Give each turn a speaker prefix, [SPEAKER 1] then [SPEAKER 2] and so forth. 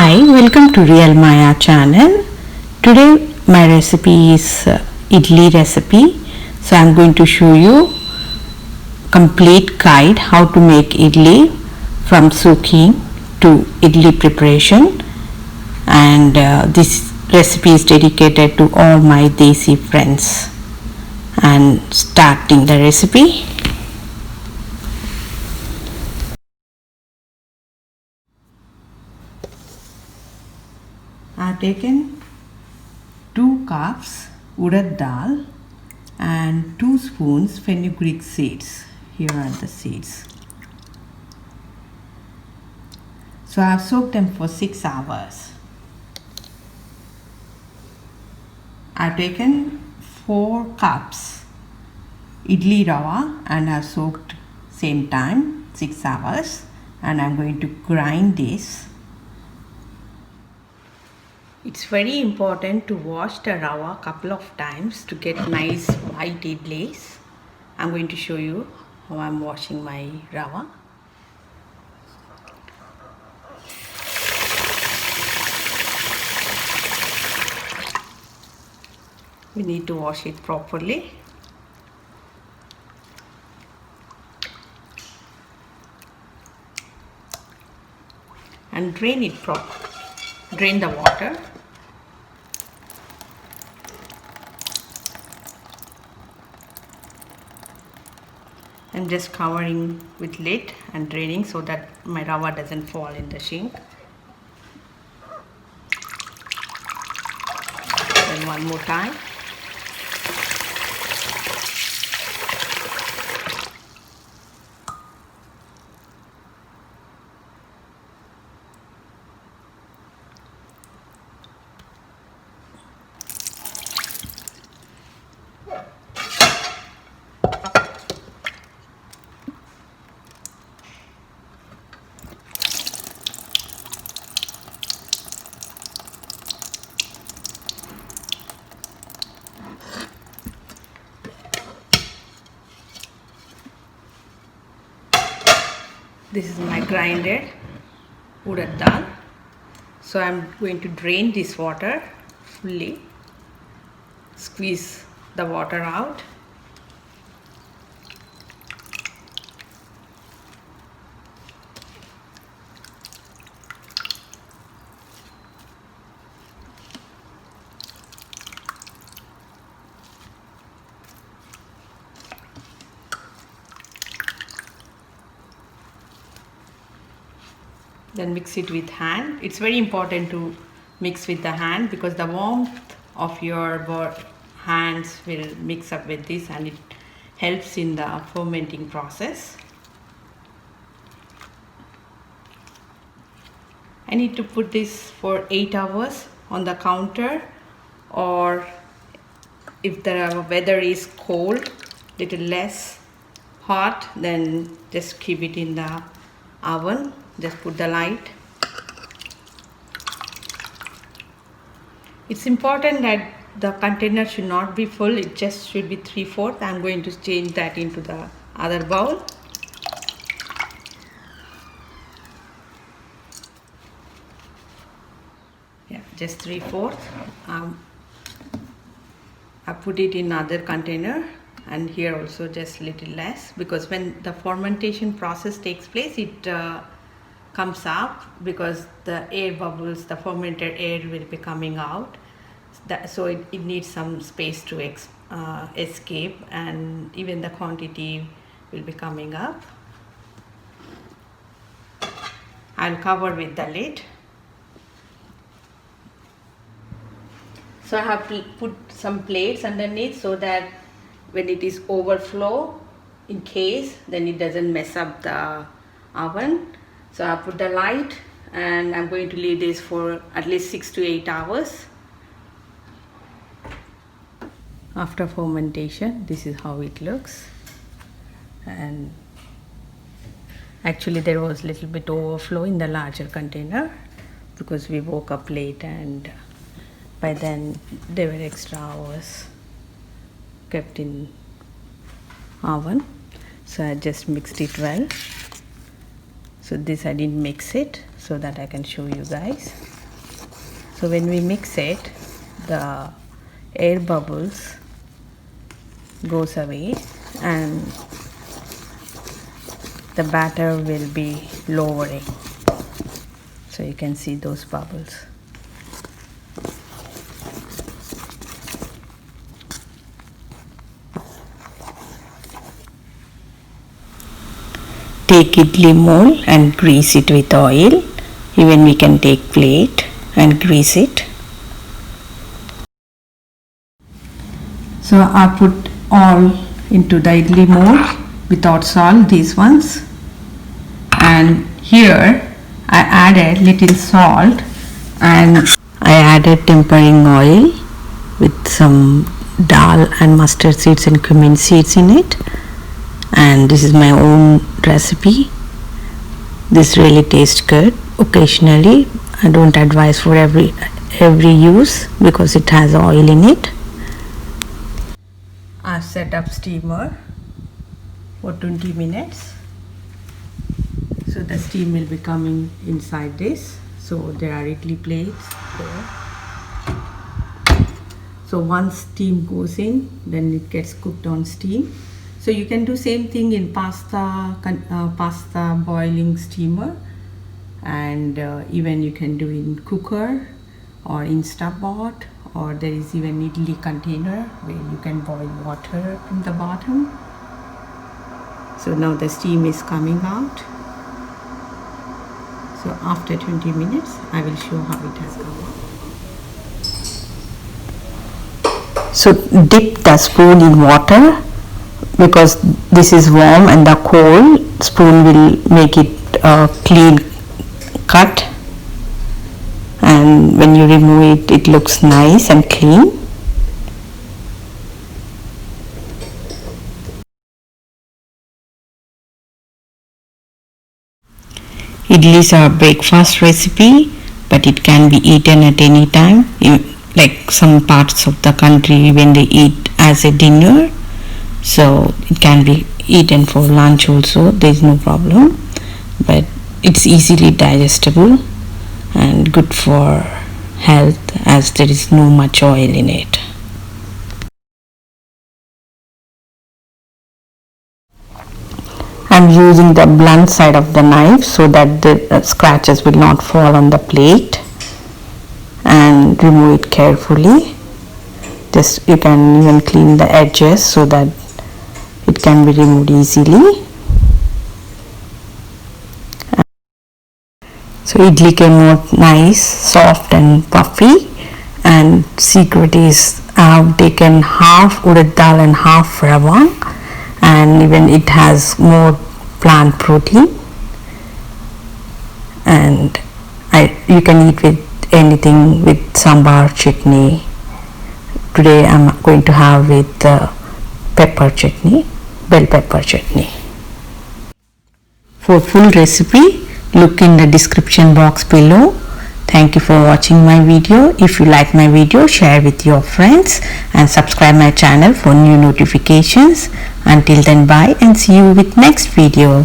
[SPEAKER 1] Hi, welcome to Real Maya channel. Today my recipe is idli recipe. So I'm going to show you complete guide how to make idli from soaking to idli preparation, and this recipe is dedicated to all my desi friends. And starting the recipe. I have taken 2 cups urad dal and 2 spoons fenugreek seeds. Here are the seeds. So I have soaked them for 6 hours. I have taken 4 cups idli rava and I have soaked same time 6 hours, and I am going to grind this. It's very important to wash the rava couple of times to get nice white idlis. I'm going to show you how I'm washing my rava. We need to wash it properly. And drain it properly. Drain the water. I'm just covering with lid and draining so that my rava doesn't fall in the sink. Then one more time. This is my grinded urad dal. So I'm going to drain this water fully, squeeze the water out. Then mix it with hand. It's very important to mix with the hand because the warmth of your hands will mix up with this and it helps in the fermenting process. I need to put this for 8 hours on the counter, or if the weather is cold, little less hot, then just keep it in the oven. Just put the light. It's important that the container should not be full, it just should be 3/4. I'm going to change that into the other bowl. Yeah, just 3/4. I put it in other container, and here also just little less, because when the fermentation process takes place, it comes up because the air bubbles, the fermented air will be coming out. So it needs some space to escape, and even the quantity will be coming up. I'll cover with the lid. So I have put some plates underneath so that when it is overflow, in case, then it doesn't mess up the oven. So I put the light, and I'm going to leave this for at least 6 to 8 hours. After fermentation, this is how it looks. And actually there was little bit overflow in the larger container because we woke up late, and by then there were extra hours kept in oven. So I just mixed it well. So this I didn't mix it so that I can show you guys. So when we mix it, the air bubbles goes away and the batter will be lowering. So you can see those bubbles. Take idli mold and grease it with oil. Even we can take plate and grease it. So I put all into the idli mold without salt, these ones, and here I added little salt and I added tempering oil with some dal and mustard seeds and cumin seeds in it, and this is my own recipe. This really tastes good. Occasionally, I don't advise for every use because it has oil in it. I've set up steamer for 20 minutes. So the steam will be coming inside this. So there are idli plates there. So once steam goes in, then it gets cooked on steam. So you can do same thing in pasta boiling steamer, and even you can do in cooker or Instapot, or there is even idli container where you can boil water in the bottom. So now the steam is coming out. So after 20 minutes I will show how it has come out. So dip the spoon in water because this is warm and the cold spoon will make it a clean cut, and when you remove it, it looks nice and clean. Idlis are a breakfast recipe, but it can be eaten at any time. Like some parts of the country when they eat as a dinner, so it can be eaten for lunch also, there is no problem, but it's easily digestible and good for health as there is no much oil in it. I'm using the blunt side of the knife so that the scratches will not fall on the plate, and remove it carefully. Just you can even clean the edges so that it can be removed easily. So idli came out nice, soft and puffy, and secret is I have taken half urad dal and half rava, and even it has more plant protein, and you can eat with anything, with sambar chutney. Today I'm going to have with pepper chutney, bell pepper chutney. For full recipe, look in the description box below. Thank you for watching my video. If you like my video, share with your friends and subscribe my channel for new notifications. Until then, bye and see you with next video.